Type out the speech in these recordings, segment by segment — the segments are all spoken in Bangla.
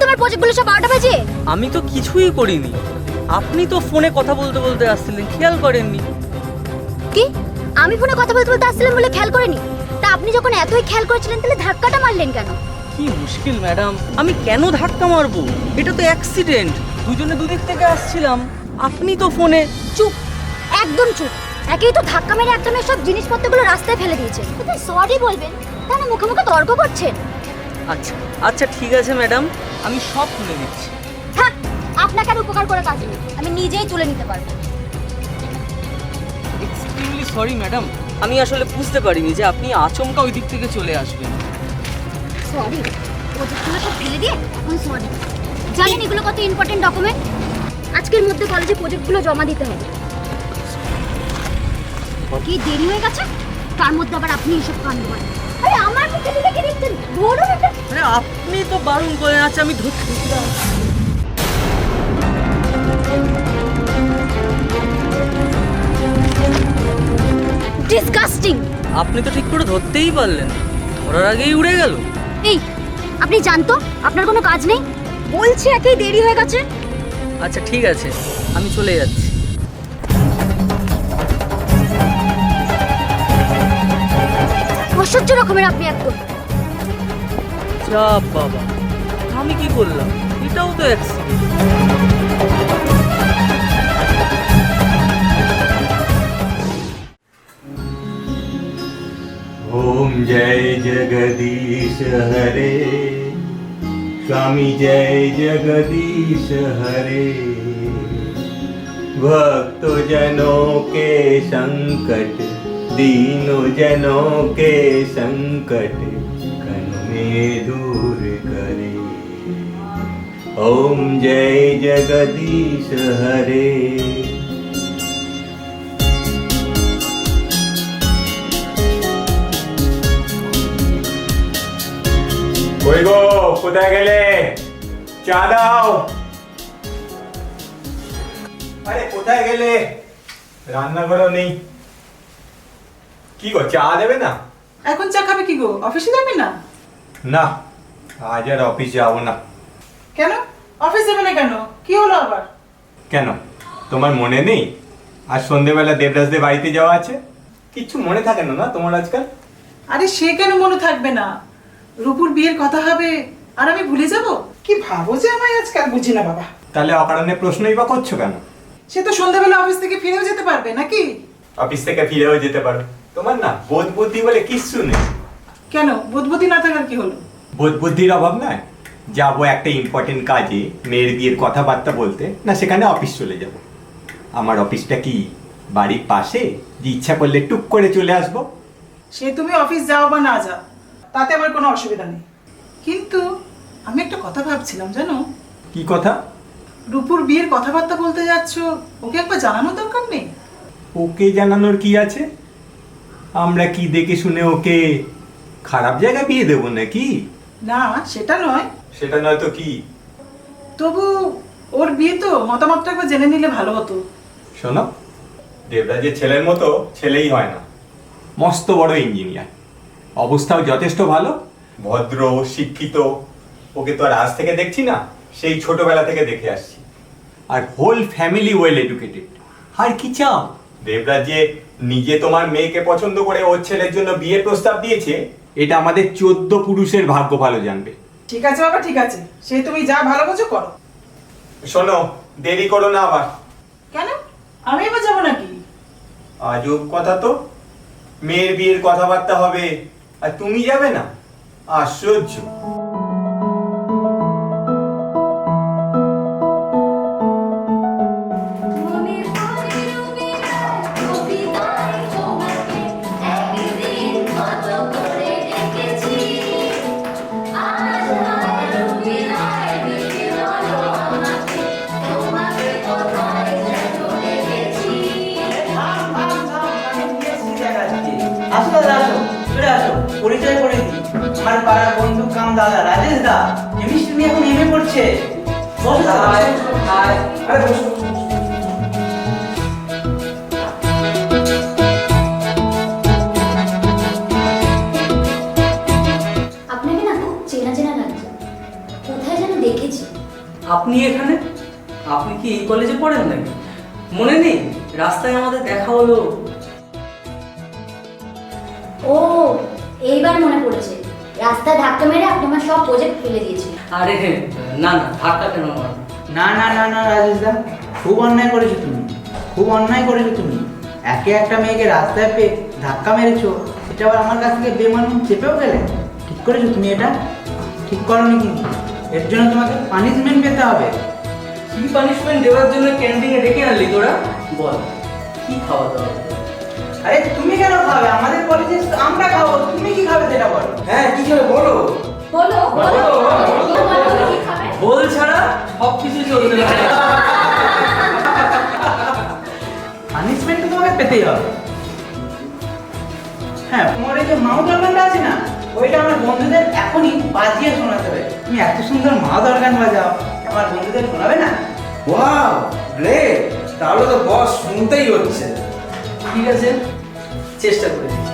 তোমার প্রজেক্টগুলো সব 12টা বাজে? আমি তো কিছুই করিনি, আপনি তো ফোনে কথা বলতে বলতে আসছিলেন, খেয়াল করেননি। কি? আমি ফোনে কথা বলতে বলতে আসছিলাম বলে খেয়াল করেনি? তা আপনি যখন এতই খেয়াল করেছিলেন তাহলে ধাক্কাটা মারলেন কেন? কি মুশকিল ম্যাডাম, আমি কেন ধাক্কা মারবো? এটা তো অ্যাক্সিডেন্ট, দুজনে দুদিক থেকে আসছিলাম, আপনি তো ফোনে। চুপ, একদম চুপ। একেই তো ধাক্কা মেরে একটা মেয়ে সব জিনিসপত্রগুলো রাস্তায় ফেলে দিয়েছে, কোথায় সরি বলবেন, তা না মুখে মুখে তর্ক করছেন। আচ্ছা আচ্ছা ঠিক আছে ম্যাডাম, আমি সব তুলে দিচ্ছি। থাক, আপনাকে আর উপকার করে কাজ নেই, আমি নিজেই তুলে নিতে পারবো। এক্সট্রিমলি সরি ম্যাডাম, আমি আসলে বুঝতে পারিনি যে আপনি আচমকা ওই দিক থেকে চলে আসবেন। সরি, প্রজেক্টগুলো সব ফেলে দিয়ে এখন সরি। জানেন এগুলো কত ইম্পর্টেন্ট ডকুমেন্ট? আজকের মধ্যে কলেজে প্রজেক্টগুলো জমা দিতে হবে। কি দেরি হয়ে গেছে, তার মধ্যে আবার আপনি এসব কাণ্ড করেন। আরে আমার মুখে দিকে কি দেখছেন? ধরুন এটা। আরে আপনি তো বারণ করেন, আচ্ছা আমি ধরছি। ডিসগাস্টিং। আপনি তো ঠিক করে ধরতেই পারলেন, ধরার আগেই উড়ে গেল। এই, আপনি জানতো আপনার কোনো কাজ নেই? বলছি একেই দেরি হয়ে গেছে। আচ্ছা ঠিক আছে, আমি চলে যাচ্ছি। অসহ্য রকমের আপনি একদম। যা বাবা, আমি কি করলাম? এটাও তো অ্যাক্সিডেন্ট। ओम जय जगदीश हरे, स्वामी जय जगदीश हरे। भक्तों जनों के संकट, दीनों जनों के संकट कन में दूर करे। ओम जय जगदीश हरे। কই গো, কোথায় গেলে? চা দাও। আরে কোথায় গেলে? রান্নাঘরও নেই। কি গো, চা দেবে না? এখন চা খাবে কি গো, অফিসে যাবে না? না, আজ আর অফিস যাবো না। কেন অফিস যাবে না কেন, কি হলো আবার? কেন, তোমার মনে নেই আজ সন্ধেবেলা দেবরাজদের বাড়িতে যাওয়া আছে? কিচ্ছু মনে থাকে না তোমার আজকাল? আরে সে কেন মনে থাকবে না, রূপুর বিয়ের কথা হবে আর আমি ভুলে যাব? কি ভাবো যে আমায় আজকাল, বুঝি না বাবা। তাহলে অকারণে প্রশ্নই বা করছো কেন? সে তো সন্ধ্যাবেলা অফিস থেকে ফিরেও যেতে পারবে নাকি? অফিস থেকে ফিরেও যেতে পারো, তোমার না বোধ বুদ্ধি বলে কিচ্ছু নেই। কেন বুদ্ধি না থাকার কি হলো? বোধ বুদ্ধির অভাব নয়, যাবো একটা ইম্পর্টেন্ট কাজে মেয়ের বিয়ের কথাবার্তা বলতে, না সেখানে অফিস চলে যাব। আমার অফিসটা কি বাড়ির পাশে যে ইচ্ছা করলে টুক করে চলে আসবো? সে তুমি অফিস যাও বা না যাও তাতে আমার কোনো অসুবিধা নেই, কিন্তু আমি একটা কথা ভাবছিলাম জানো। কি কথা? রূপুর বিয়ের কথাবার্তা বলতে যাচ্ছ, ওকে একবার জানানোর দরকার নেই? ওকে জানানোর কি আছে? আমরা কি দেখে শুনে ওকে খারাপ জায়গায় বিয়ে দেবো নাকি? না সেটা নয়। সেটা নয় তো কি? তবু ওর বিয়ে তো মতামতটা একবার জেনে নিলে ভালো হতো। শোনো, দেবরাজের ছেলের মতো ছেলেই হয় না, মস্ত বড় ইঞ্জিনিয়ার, অবস্থাও যথেষ্ট ভালো, ভদ্র শিক্ষিত। ওকে তো আর আজ থেকে দেখছি না, সেই ছোটবেলা থেকে দেখে আসছি। আর হোল ফ্যামিলি ওয়েল এডুকেটেড। আর কি চাও? দেবরাজ যে নিজে তোমার মেয়েকে পছন্দ করে ওর ছেলের জন্য বিয়ে প্রস্তাব দিয়েছে, এটা আমাদের 14 পুরুষের ভাগ্য ভালো জানবে। ঠিক আছে বাবা, ঠিক আছে, সে তুমি যা ভালো বোঝো করো। শোনো, দেরি করো না আবার। কেন, আমি এবার যাবো নাকি? আজব কথা তো, মেয়ের বিয়ের কথাবার্তা হবে আর তুমি যাবে না? আশ্চর্য। আসো দাদা, আসো, চলে আসো, পরিচয় করে দিই। আমার পাড়ার বন্ধু কাম দাদা রাজেশ দা, কেমিস্ট্রি নিয়ে এখন এমএ পড়ছে। বসো দাদা। হাই। আরে বসো। আপনাকে না খুব চেনা চেনা লাগছে, কোথায় যেন দেখেছি। আপনি এখানে? আপনি কি এই কলেজে পড়েন নাকি? মনে নেই রাস্তায় আমাদের দেখা হলো? ও, এইবার মনে পড়েছে। রাস্তায় ধাক্কা মেরে আপনি আমার সব প্রজেক্ট ফেলে দিয়েছিলেন। আরে না না, ধাক্কা কেন মারবো? না না না না রাজেশ দা, খুব অন্যায় করেছো তুমি, খুব অন্যায় করেছো তুমি। একে একটা মেয়েকে রাস্তায় পেয়ে ধাক্কা মেরেছো, এটা আবার আমার কাছ থেকে বেমানুন চেপেও গেলে। ঠিক করেছো তুমি, এটা ঠিক করোনি কিন্তু। এর জন্য তোমাকে পানিশমেন্ট পেতে হবে। কি পানিশমেন্ট দেওয়ার জন্য ক্যান্টিনে ডেকে আনলি তোরা? বল, কি খাওয়া দাওয়া? আরে তুমি কেন খাবে? আমাদের কলেজে আমরা খাবো, তুমি কি খাবে সেটা বলো। হ্যাঁ, কি খাবে বলো? বলো বলো বলো, কি খাবে? বল ছাড়া সব কিছু চলবে না। পানিশমেন্ট তো তোমাকে পেতেই হবে। হ্যাঁ, তোমার এই যে মাউথ অর্গানটা আছে না, ওইটা আমার বন্ধুদের এখনই বাজিয়ে শোনাতে হবে। তুমি এত সুন্দর মাউথ অর্গান বাজাও, আমার বন্ধুদের শোনাবে না? Wow, great! তাহলে তো বস শুনতেই হচ্ছে। ঠিক আছে, চেষ্টা করে দেখি।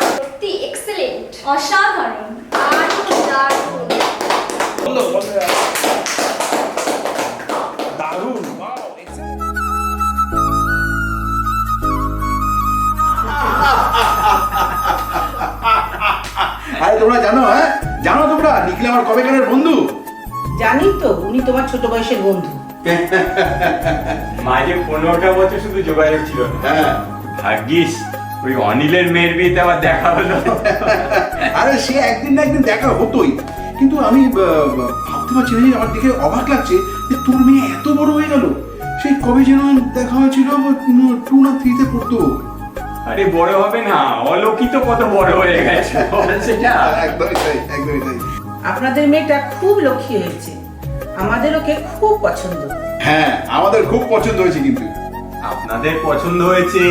সত্যি এক্সেলেন্ট, অসাধারণ, দারুণ দারুণ। দারুণ! আরে তোমরা জানো, হ্যাঁ জানো তোমরা নিখিল আমার কবেকারের বন্ধু। জানি তো, উনি তোমার ছোট বয়সের বন্ধু। মাঝে 15টা বছর শুধু যোগাযোগ ছিল না। হ্যাঁ, ভাগ্যিস ওই অনিলের মেয়ের বিয়েতে আবার দেখা হলো। আরে সে একদিন না একদিন দেখা হতোই, কিন্তু আমি ভাবতে পারছি না যে আমার দেখে অবাক লাগছে যে তোর মেয়ে এত বড় হয়ে গেল। সেই কবে যেন দেখা হয়েছিল, 2 না 3-তে পড়তো। আরে বড় হবে না, অলৌকিত কত বড় হয়ে গেছে সেটা। একদমই তাই, একদমই তাই। আপনাদের মেয়েটা খুব লক্ষ্মী হয়েছে, আমাদের ওকে খুব পছন্দ। হ্যাঁ, আমাদের খুব পছন্দ হয়েছে কিন্তু। আপনাদের পছন্দ হয়েছে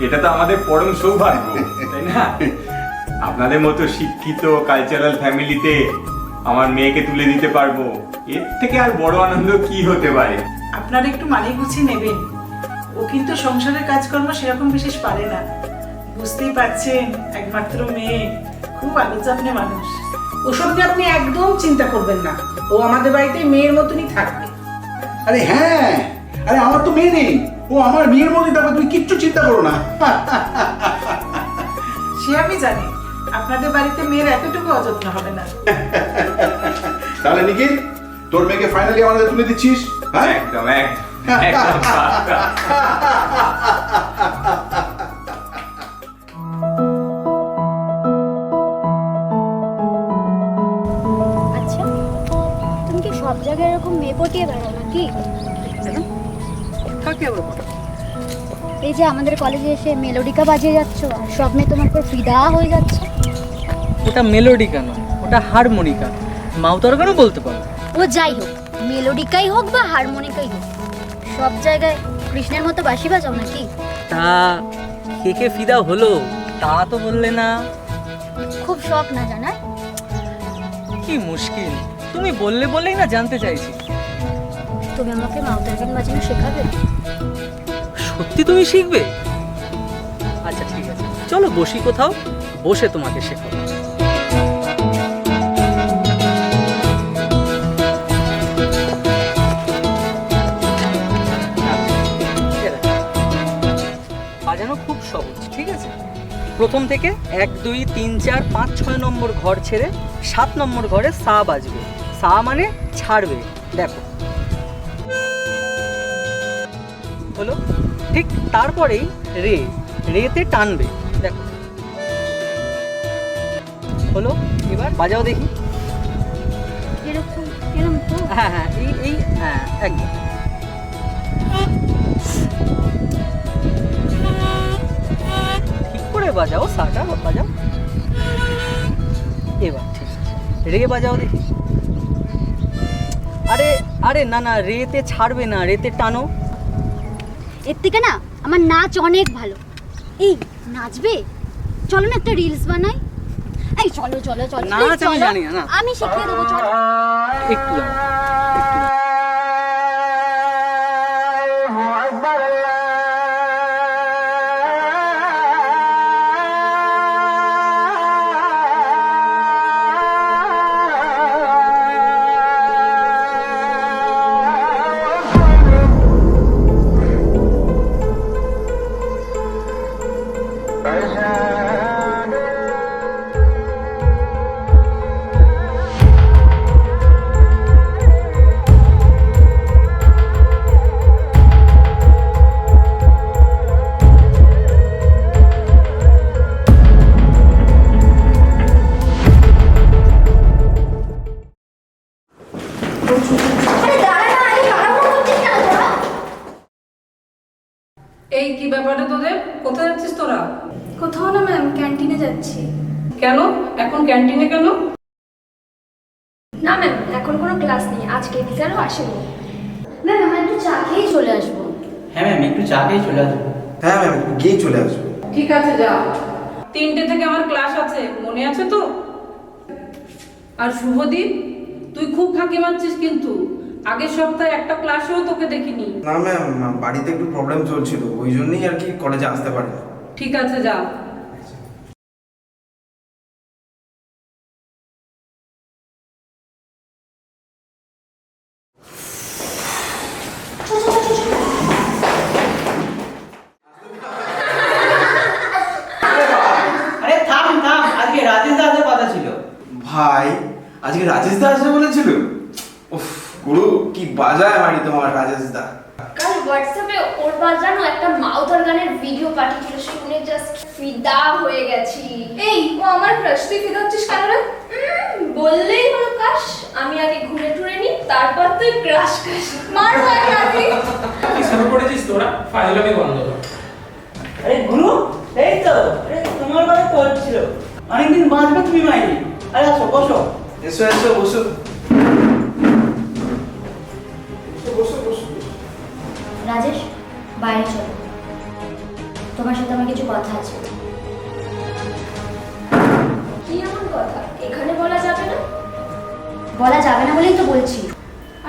এটা তো আমাদের পরম সৌভাগ্য, তাই না? আপনাদের মতো শিক্ষিত কালচারাল ফ্যামিলিতে আমার মেয়েকে তুলে দিতে পারবো, এর থেকে আর বড় আনন্দ কি হতে পারে? আপনারা একটু মানিয়ে গুছিয়ে নেবেন। ও কিন্তু সংসারের কাজকর্ম সেরকম বিশেষ পারে না, বুঝতেই পারছেন, একমাত্র মেয়ে, খুব আলো যত্নে মানুষ। ওসব নিয়ে আপনি একদম চিন্তা করবেন না, ও আমাদের বাড়িতে মেয়ের মতনই থাকবে। আরে হ্যাঁ, আরে আমার তো মেয়ে নেই, ও আমার মেয়ের মধ্যে, তারপর তুমি কিচ্ছু চিন্তা করো না। সে আমি জানি, আপনাদের বাড়িতে মেয়ের এতটুকু অযত্ন হবে না। তাহলে নিখিল, তোর মেয়েকে ফাইনালি আমাদের তুলে দিচ্ছিস? হ্যাঁ, একদম একদম পাক্কা। আচ্ছা, তুমি কি সব জায়গায় এরকম মেয়ে পটিয়ে বেড়াও নাকি? কাকে আবার বলো? এই যে আমাদের কলেজে এসে মেলোডিকা বাজিয়ে যাচ্ছ আর সব মেয়ে তোমার উপর ফিদা হয়ে যাচ্ছে। ওটা মেলোডিকা নয়, ওটা হারমোনিকা। মাউথ অর্গানও বলতে পারো। ও যাই হোক, মেলোডিকাই হোক বা হারমোনিকাই হোক, সব জায়গায় কৃষ্ণের মতো বাঁশি বাজাও নাকি? তা কে ফিদা হলো তা তো বললে না। খুব শখ না জানার? কি মুশকিল, তুমি বললে বলেই না জানতে চাইছি। তুমি আমাকে মাউথ অর্গান বাজানো শেখাবে? সত্যি তুমি শিখবে? আচ্ছা ঠিক আছে, চলো বসি কোথাও, বসে তোমাকে শেখাবো। বাজানো খুব সহজ, ঠিক আছে? প্রথম থেকে 1 2 3 4 5 6 নম্বর ঘর ছেড়ে 7 নম্বর ঘরে সা বাজবে। সা মানে ছাড়বে, দেখো হলো। ঠিক তারপরেই রে, রেতে টানবে, দেখো হলো। এবার বাজাও দেখি। এরকম এরকম তো? হ্যাঁ হ্যাঁ, এই হ্যাঁ একদম। বাজাও, সাটা বাজাও। এবার ঠিক আছে, রে বাজাও দেখি। আরে আরে না না, রেতে ছাড়বে না, রেতে টানো। এর থেকে না আমার নাচ অনেক ভালো। এই নাচবে, চলো না একটা রিলস বানাই। এই চলো চলো চলো, নাচ please আমি চলো। জানি না। আমি শিখিয়ে দেবো, চলো। একটু দাঁড়াও, একটু দাঁড়াও। আরে দাঁড়া না, এই তাড়াহুড়ো করছিস কেন তোরা? এই কি ব্যাপারটা তোদের? কোথায় যাচ্ছিস তোরা? কোথাও না ম্যাম, ক্যান্টিনে যাচ্ছি। কেন এখন ক্যান্টিনে কেন? না ম্যাম, এখন কোনো ক্লাস নেই, আজকে টিচারও আসেনি। ম্যাম আমরা একটু চা খেয়েই চলে আসবো। হ্যাঁ ম্যাম, একটু চা খেয়ে চলে আসবো। হ্যাঁ ম্যাম, গিয়ে চলে আসবো। ঠিক আছে যা, 3টে থেকে আমার ক্লাস আছে, মনে আছে তো? আর শুভদীপ, তুই খুব ফাঁকি মারছিস কিন্তু। আগের সপ্তাহে একটা ক্লাসেও তোকে দেখিনি। না ম্যাম, বাড়িতে একটু প্রবলেম চলছিল, ওই জন্যই আর কি কলেজে আসতে পারিনি। ঠিক আছে যা। আরে থাম থাম, আজকে রাজেশ দা আসার কথা ছিল। ভাই, আজকে রাজেশ দা আসবে বলেছিল? উফ গুরু, কি বাজায় মারি তোমার রাজেশ দা। কাল হোয়াটসঅ্যাপে ওর বাজানো একটা মাউথ অর্গানের ভিডিও পাঠিয়েছিল, শুনে জাস্ট ফিদা হয়ে গেছি। এই ও আমার ক্রাশ, তুই ফিদা হচ্ছিস কেন রে? বললেই হলো ক্রাশ, আমি আগে ঘুরে টুরে নি, তারপর তুই ক্রাশ ক্রাশ মার ভাই রাজি। কিসের পড়েছিস তোরা? ফাইজলামি বন্ধ কর। আরে গুরু, এই তো, আরে তোমার কথা বলছিল, অনেকদিন বাঁচবে তুমি মাইনি। আরে আসো বসো। এসো এসো, বসো বসো বসো। রাজেশ বাইরে চলো, তোমার সাথে আমার কিছু কথা আছে। কি এমন কথা এখানে বলা যাবে না? বলা যাবে না বলেই তো বলছি।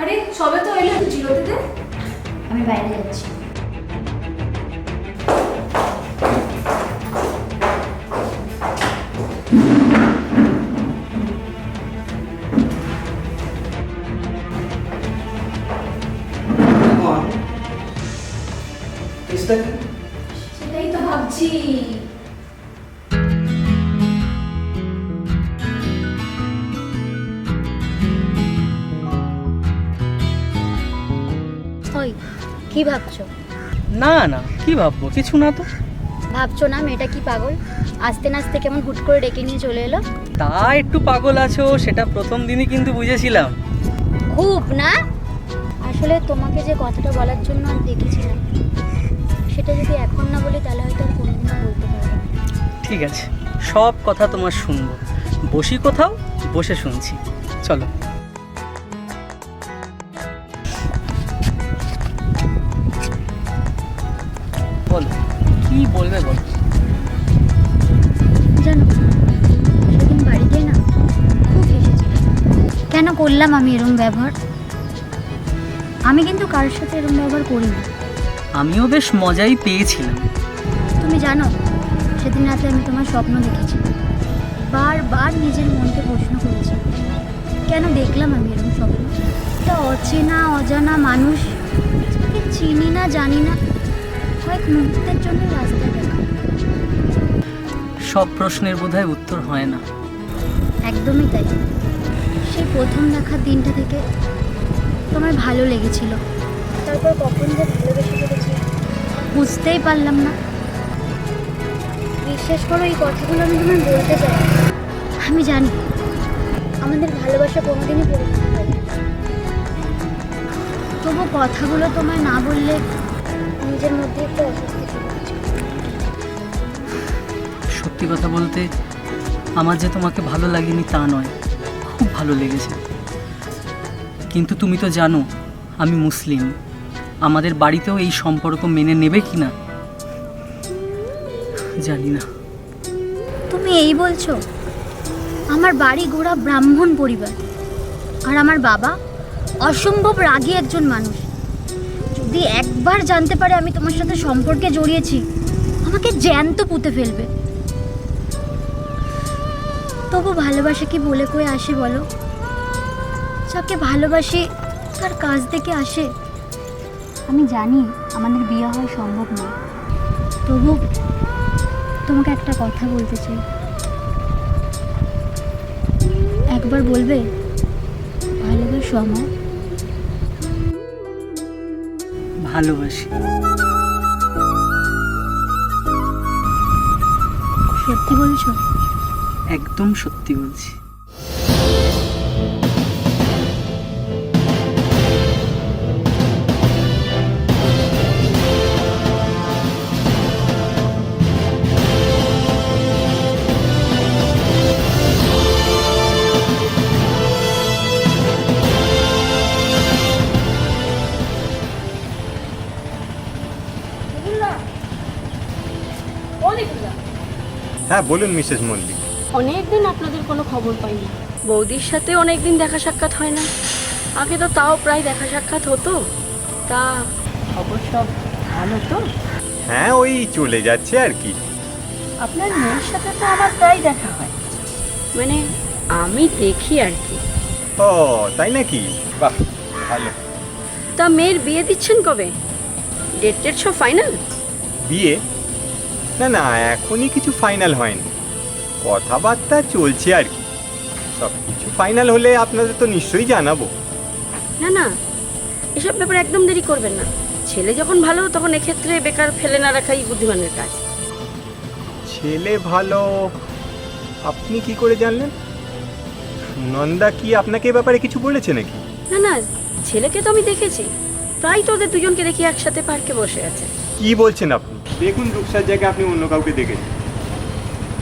আরে সবে তো এলে, জিরোতে দে। আমি বাইরে যাচ্ছি। কেসটা কি? সেটাই তো ভাবছি। ওই কি ভাবছো? না না, কি ভাববো, কিছু না তো। ভাবছো না মেয়েটা কি পাগল, আস্তে নাস্তে কেমন হুট করে ডেকে নিয়ে চলে এলো। তা একটু পাগল আছো, সেটা প্রথম দিনই কিন্তু বুঝেছিলাম। খুব না, আসলে তোমাকে যে কথাটা বলার জন্য আর দেখেছিলাম, সেটা যদি এখন না বলি তাহলে হয়তো আর কোনোদিনও বলতে পারবো না। ঠিক আছে, সব কথা তোমার শুনবো। বসি কোথাও, বসে শুনছি। চলো। বলো, কি বলবে বলো। জানো সেদিন বাড়িতে না খুব হেসেছি। কেন করলাম আমি এরম ব্যবহার? আমি কিন্তু কারোর সাথে এরম ব্যবহার করিনি। আমিও বেশ মজাই পেয়েছিলাম। তুমি জানো সেদিন রাতে আমি তোমার স্বপ্ন দেখেছি, বারবার নিজের মনকে প্রশ্ন করেছি কেন দেখলাম আমি এরকম স্বপ্ন। একটা অচেনা অজানা মানুষ, যাকে চিনি না জানি না, কয়েক মুহূর্তের জন্য রাস্তায় দেখা। সব প্রশ্নের বোধহয় উত্তর হয় না। একদমই তাই। সেই প্রথম দেখার দিনটা থেকে তোমার ভালো লেগেছিল, তারপর কখন যে ভালোবেসে ফেলেছি বুঝতেই পারলাম না। বিশ্বাস করো, এই কথাগুলো আমি তোমায় বলতে চাই। আমি জানি আমাদের ভালোবাসা কোনোদিনই পরিণত হবে না, তবু কথাগুলো তোমায় না বললে নিজের মধ্যে একটু অস্বস্তি ফিরে হচ্ছে। সত্যি কথা বলতে আমার যে তোমাকে ভালো লাগেনি তা নয়, খুব ভালো লেগেছে। কিন্তু তুমি তো জানো আমি মুসলিম, আমাদের বাড়িতেও এই সম্পর্ক মেনে নেবে কি না জানি না। তুমি এই বলছো? আমার বাড়ি গোড়া ব্রাহ্মণ পরিবার, আর আমার বাবা অসম্ভব রাগী একজন মানুষ। যদি একবার জানতে পারে আমি তোমার সাথে সম্পর্কে জড়িয়েছি, আমাকে জ্যান্ত পুঁতে ফেলবে। তবু ভালোবাসা কি বলে কয়ে আসে বলো? যাকে ভালোবাসি তার কাজ থেকে আসে। আমি জানি আমাদের বিয়ে হওয়া সম্ভব নয়, তবু তোমাকে একটা কথা বলতে চাই। একবার বলবে ভালোবাসো আমায়? ভালোবাসি। সত্যি বলছো? একদম সত্যি বলছি। হ্যাঁ বলুন মিসেস মল্লিক। অনেকদিন আপনাদের কোনো খবর পাইনি। বৌদির সাথে অনেকদিন দেখা সাক্ষাৎ হয় না। আগে তো তাও প্রায় দেখা সাক্ষাৎ হতো। তা খবর সব ভালো তো? হ্যাঁ ওই চলে যাচ্ছে আর কি। আপনার মেয়ের সাথে তো আমার প্রায় দেখা হয়, মানে আমি দেখি আর কি। ও তাই নাকি? বাহ ভালো। তা মেয়ের বিয়ে দিচ্ছেন কবে? ডেট টেট সব ফাইনাল? বিয়ে? না না এখনই কিছু ফাইনাল হয়নি, কথাবার্তা চলছে আর কি। সব কিছু ফাইনাল হলে আপনাদের তো নিশ্চয়ই জানাবো। না না, এসব ব্যাপারে একদম দেরি করবেন না। ছেলে যখন ভালো তখন এক্ষেত্রে বেকার ফেলে না রাখাই বুদ্ধিমানের কাজ। ছেলে ভালো আপনি কি করে জানলেন? সুনন্দা কি আপনাকে এ ব্যাপারে কিছু বলেছে নাকি? না না, ছেলেকে তো আমি দেখেছি, প্রায় তো ওদের দুজনকে দেখি একসাথে পার্কে বসে আছে। কি বলছেন আপনি? দেখুন রূপসার জায়গায় আপনি অন্য কাউকে দেখেছেন।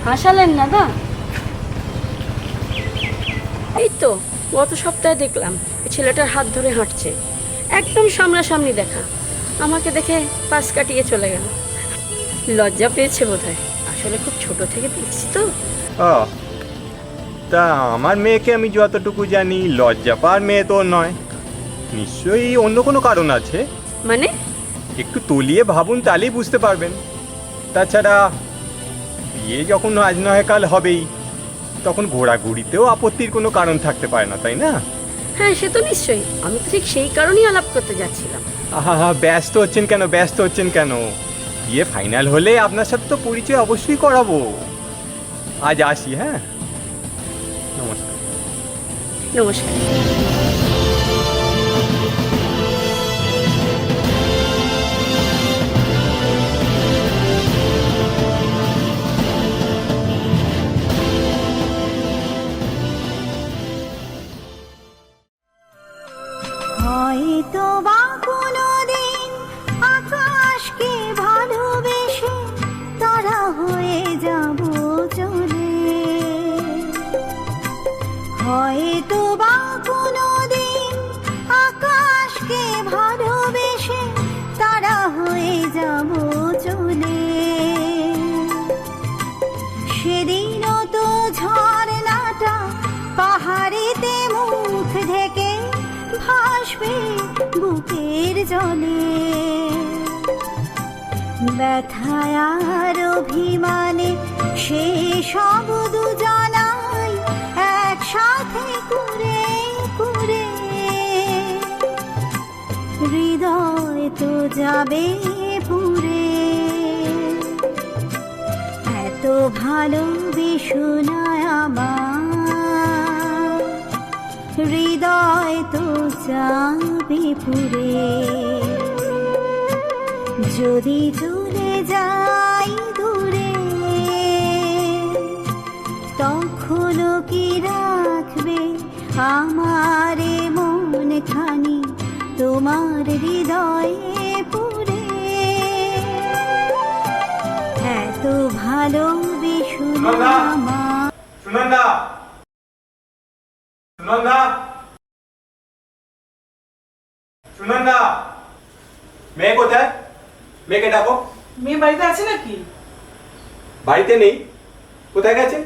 হাসালেন না দা? এই তো গত সপ্তাহে দেখলাম ছেলেটার হাত ধরে হাঁটছে, একদম সামনাসামনি দেখা। আমাকে দেখে পাশ কাটিয়ে চলে গেল। লজ্জা পেয়েছে বোধহয়, আসলে খুব ছোট থেকে দেখছি তো। ও তা আমার মেয়েকে আমি যতটুকু জানি লজ্জা পাওয়ার মেয়ে তো নয়, নিশ্চয়ই অন্য কোনো কারণ আছে। মানে? একটু তলিয়ে ভাবুন তাহলেই বুঝতে পারবেন। তাছাড়া বিয়ে যখন আজ নয় কাল হবেই, তখন ঘোরাঘুরিতেও আপত্তির কোনো কারণ থাকতে পারে না, তাই না? হ্যাঁ সে তো নিশ্চয়ই, আমি তো ঠিক সেই কারণেই আলাপ করতে যাচ্ছিলাম। আহা ব্যস্ত হচ্ছেন কেন, ব্যস্ত হচ্ছেন কেন? বিয়ে ফাইনাল হলে আপনার সাথে তো পরিচয় অবশ্যই করাবো। আজ আসি, হ্যাঁ নমস্কার। নমস্কার। হয়তো বা কোনোদিন আকাশকে ভালোবেসে তারা হয়ে যাব চলে, হয়তো বা কোনোদিন আকাশকে ভালোবেসে তারা হয়ে যাব চলে। সেদিনও তো ঝর্ণাটা পাহাড়েতে মুখ ঢেকে ভাসবে বুকের জলে। ব্যথায় আর অভিমানে সে সব দুজনাই একসাথে করে করে হৃদয় তো যাবে পুরে। এত ভালোবেসো না আমার, হৃদয় তো যাবে পুরে। যদি চলে যাই দূরে, তখনও কি রাখবে আমার মন খানি তোমার হৃদয়ে পুরে? এত ভালোবেসো সুনন্দা সুনন্দা সুনন্দা সুনন্দা মেয়ে কোথায়? মেয়েকে ডাকো। মেয়ে বাড়িতে আছে নাকি? বাড়িতে নেই, কোথায় গেছে?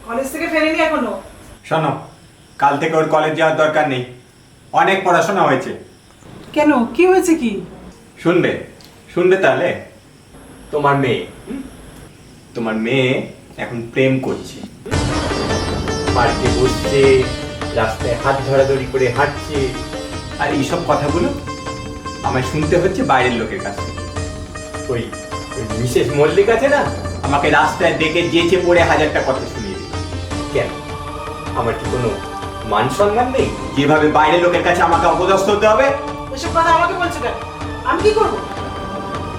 কলেজ থেকে ফেরেনি এখনো? শোনো, কাল থেকে ওর কলেজ যাওয়ার দরকার নেই, অনেক পড়াশোনা হয়েছে। কেন, কি হয়েছে কি? শুনবে শুনবে তাহলে। তোমার মেয়ে তোমার মেয়ে এখন প্রেম করছে, পার্কে বসছে, রাস্তায় হাত ধরাধরি করে হাঁটছে, আর এইসব কথাগুলো আমায় শুনতে হচ্ছে বাইরের লোকের কাছে। ওই মিসেস মল্লিক আছে না, আমাকে রাস্তায় ডেকে যেচে পড়ে হাজারটা কথা শুনিয়ে দিল। কেন, আমার কি কোনো মান সম্মান নেই যেভাবে বাইরের লোকের কাছে আমাকে অপদস্থ হতে হবে? ওইসব কথা আমাকে বলছো কেন? আমি কি করবো?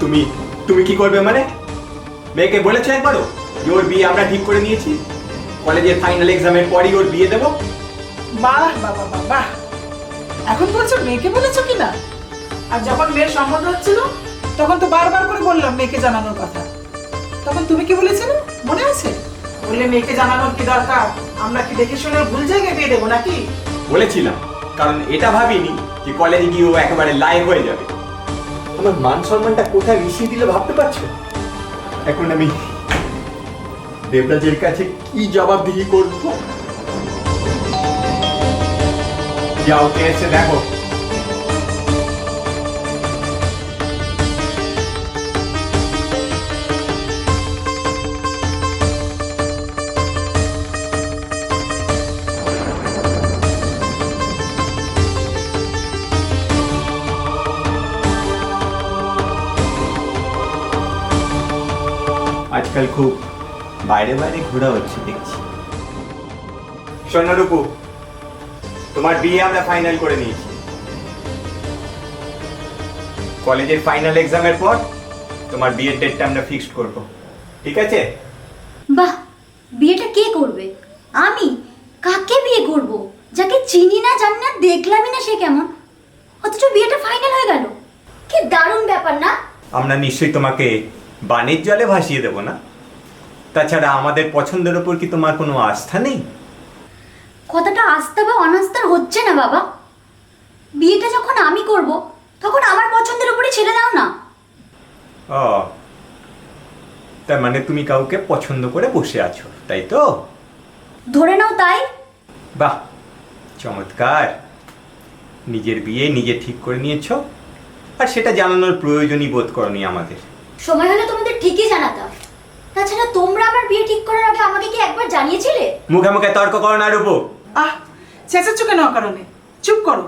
তুমি তুমি কি করবে মানে? মেয়েকে বলেছো একবারও যে ওর বিয়ে আমরা ঠিক করে নিয়েছি, কলেজের ফাইনাল এক্সামের পরই ওর বিয়ে দেবো? বাহ বাবা বাহ, এখন বলছো মেয়েকে বলেছো কিনা? আর যখন মেয়ের সম্বন্ধ হচ্ছিল তখন তো বারবার করে বললাম মেয়েকে জানানোর কথা। তখন তুমি কি বলেছিলে মনে আছে? বললে মেয়েকে জানানোর কি দরকার, আমরা কি দেখে শুনে ভুল জায়গায় বিয়ে দেবো নাকি? বলেছিলাম, কারণ এটা ভাবিনি যে কলেজে গিয়ে ও একেবারে লাইভ হয়ে যাবে। আমার মান সম্মানটা কোথায় মিশিয়ে দিলে ভাবতে পারছো? এখন আমি দেবরাজের কাছে কি জবাবদিহি করব? যাও, কে এসে দেখো। আজকাল খুব বাইরে বাইরে ঘোরা হচ্ছে দেখছি। শোনো রূপু, তোমার বিয়ে আমরা ফাইনাল করে নিয়েছি। কলেজের ফাইনাল এক্সামের পর তোমার বিয়ের ডেটটা আমরা ফিক্সড করব, ঠিক আছে? বাহ, বিয়েটা কে করবে? আমি? কাকে বিয়ে করব? যাকে চিনি না জানি না, দেখলামই না সে কেমন, অথচ বিয়েটা ফাইনাল হয়ে গেল। কি দারুণ ব্যাপার না? আমরা নিশ্চয়ই তোমাকে বানের জলে ভাসিয়ে দেব না? তাছাড়া আমাদের পছন্দের ওপর কি তোমার কোনো আস্থা নেই? কথাটা আস্থা বা অনাস্থার হচ্ছে না বাবা। বিয়েটা যখন আমি করব তখন আমার পছন্দের উপরে ছেড়ে দাও না। ও, তার মানে তুমি কাউকে পছন্দ করে বসে আছো, তাই তো? ধরে নাও তাই। বাহ, চমৎকার। নিজের বিয়ে নিজে ঠিক করে নিয়েছো, আর সেটা জানানোর প্রয়োজনই বোধ করনি আমাদের। সময় হলে তোমাদের ঠিকই জানাতাম। তাছাড়া তোমরা আমার বিয়ে ঠিক করার আগে আমাকে কি একবার জানিয়েছিলে? মুখে মুখে তর্ক করো না রূপু। চেঁচাচ্ছ কেন অকারণে? চুপ করো।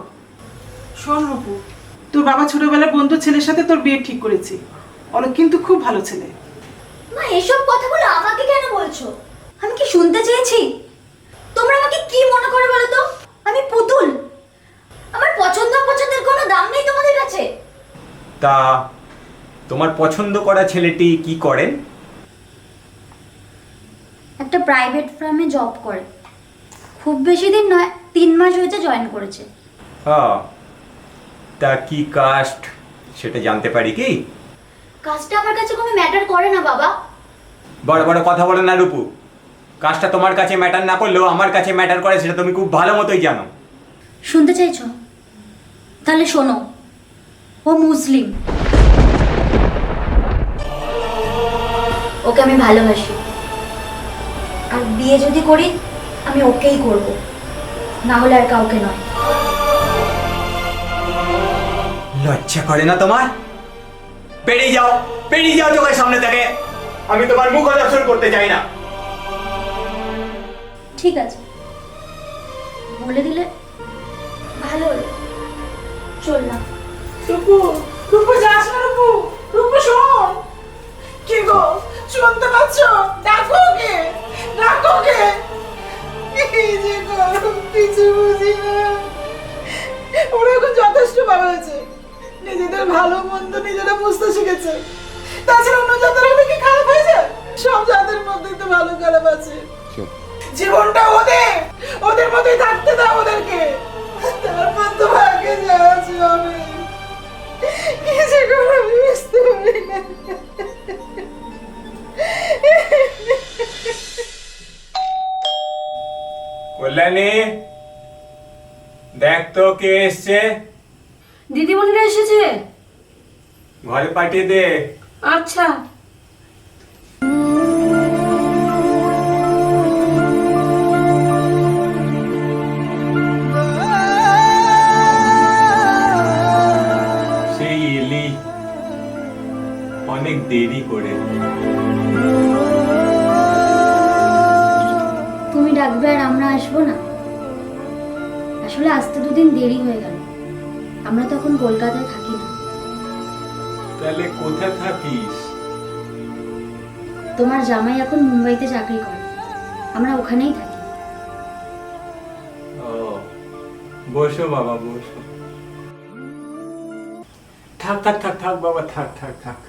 শোন রূপু, তোর বাবা ছোটবেলার বন্ধু ছেলের সাথে তোর বিয়ে ঠিক করেছি। অনেক কিন্তু খুব ভালো ছেলে। মা, এসব কথাগুলো আমাকে কেন বলছো? আমি কি শুনতে চেয়েছি? তোমরা আমাকে কি মনে করে বলো তো? আমি পুতুল? আমার পছন্দ অপছন্দের কোনো দাম নেই তোমাদের কাছে? তা তোমার পছন্দ করা ছেলেটি কি করেন? একটা প্রাইভেট ফার্মে জব করে। খুব বেশি দিন নয়, 3 মাস হয়েছে জয়েন করেছে। তা কি কাস্ট সেটা জানতে পারি কি? কাজটা আমার কাছে কোনো ম্যাটার করে না বাবা। বড় বড় কথা বলো না রূপু। কাজটা তোমার কাছে ম্যাটার না করলেও আমার কাছে ম্যাটার করে, সেটা তুমি খুব ভালো মতোই জানো। শুনতে চাইছো? তাহলে শোনো, ও মুসলিম। ওকে আমি ভালোবাসি, আর বিয়ে যদি করি আমি ওকেই করব, না হলে আর কাউকে নয়। লজ্জা করে না তোমার? বেরিয়ে যাও, বেরিয়ে যাও চোখের সামনে থেকে। আমি তোমার মুখ দর্শন করতে চাই না। ঠিক আছে, বলে দিলে ভালো হলো। চললাম। রূপু, রূপু যাস না রূপু। রূপু শোন। কি গো, শুনতে পাচ্ছ? ডাকো ওকে, ডাকো ওকে। এই যে গরম, কিছু বুঝি না। ওরা এখন যথেষ্ট বড় হয়েছে, নিজেদের ভালো মন্দ নিজেরা বুঝতে শিখেছে। তাছাড়া অন্য জাতের হলে কি খারাপ হয়ে যায়? সব জাতের মধ্যে তো ভালো খারাপ আছে। জীবনটা ওদের মতোই থাকতে দাও ওদেরকে, তারপর তো ভাগ্যে যা আছে হবে। কি যে দেখ তো কে এসছে, দিদিমণিরা এসেছে। ঘরে পাঠিয়ে দে। আচ্ছা। সেই এলি অনেক দেরি করে। তুমি ডাকবে আর আমরা আসবো না? আসলে আসতে দুদিন দেরি হয়ে গেল। আমরা তখন কলকাতায় থাকি না। তাহলে কোথায় থাকিস? তোমার জামাই এখন মুম্বাইতে চাকরি করে, আমরা ওখানেই থাকি। ও, বসো বাবা বসো। থাক থাক থাক থাক বাবা, থাক থাক থাক।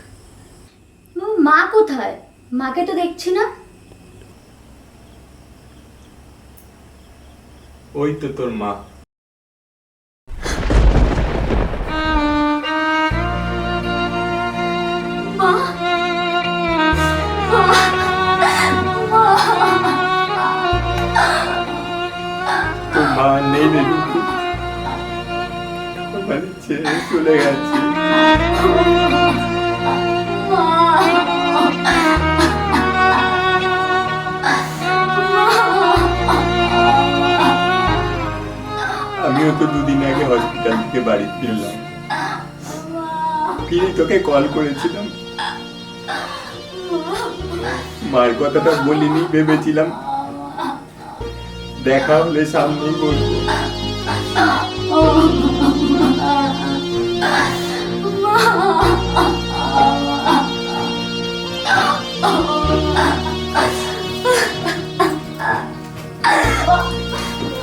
মা কোথায়? মাকে তো দেখছি না। ওই তো তোর মা। তোর মা নেই রে রুকু, আমার ছেড়ে চলে গেছে। আমিও তো দুদিন আগে হসপিটাল থেকে বাড়ি ফিরলাম, ফিরে তোকে কল করেছিলাম। মার কথাটা বলিনি, ভেবেছিলাম দেখা হলে সামনেই বলবো।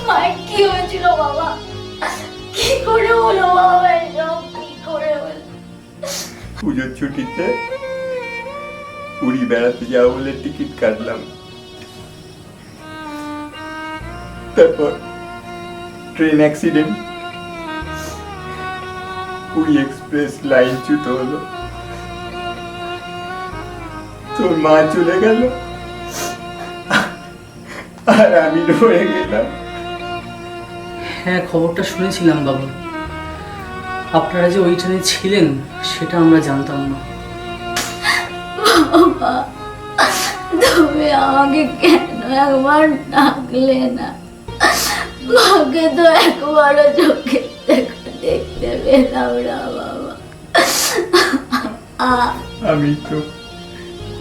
মায়ের কি হয়েছিল বাবা? কি করে হলো বাবা এসব? কি করে হলো? পুজোর ছুটিতে পুরী বেড়াতে যাবো বলে টিকিট কাটলাম, তারপর train accident, Puri express line চ্যুত হলো, তোর মা চলে গেল আর আমি রয়ে গেলাম। হ্যাঁ, খবরটা শুনেছিলাম বাবা। আপনারা যে ওই ট্রেনে ছিলেন সেটা আমরা জানতাম না। বাবা, তুমি আমাকে কেন একবার ডাকলে না? মাকে তো একবারও চোখে দেখতে পেলাম না বাবা। আমি তো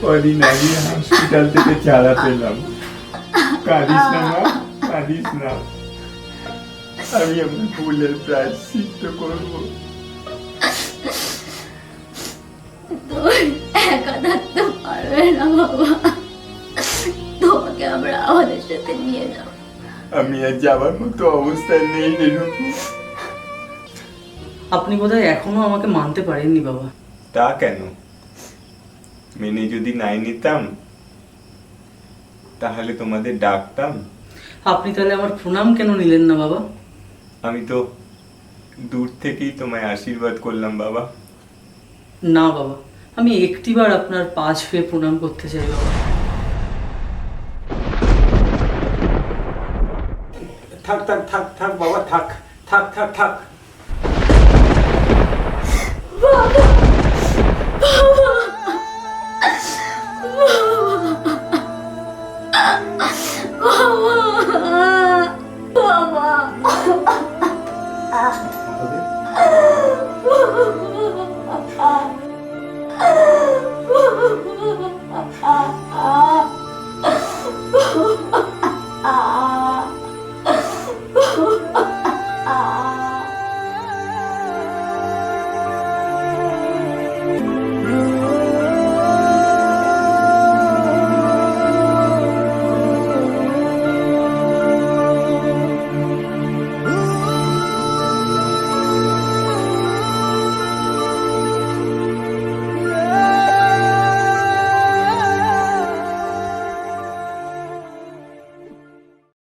কদিন আগে হসপিটাল থেকে ছাড়া পেলাম। কাঁদিস না মা, কাঁদিস না। আমি আমার ভুলের প্রায়শ্চিত্ত করবো। তুমি একা থাকতে পারবে না বাবা, তোমাকে আমরা আমাদের সাথে নিয়ে যাবো। আমি আর যাবার মতো অবস্থায় নেই রে রূপু। আপনি বোধহয় এখনো আমাকে মানতে পারেননি বাবা। তা কেন? মেনে যদি নাই নিতাম তাহলে তোমাদের ডাকতাম। আপনি তাহলে আমার প্রণাম কেন নিলেন না বাবা? আমি তো দূর থেকেই তোমায় আশীর্বাদ করলাম বাবা। না বাবা, আমি একটিবার আপনার পা ছুঁয়ে প্রণাম করতে চাই বাবা। থাক থাক থাক থাক বাবা, থাক থাক থাক থাক। বাবা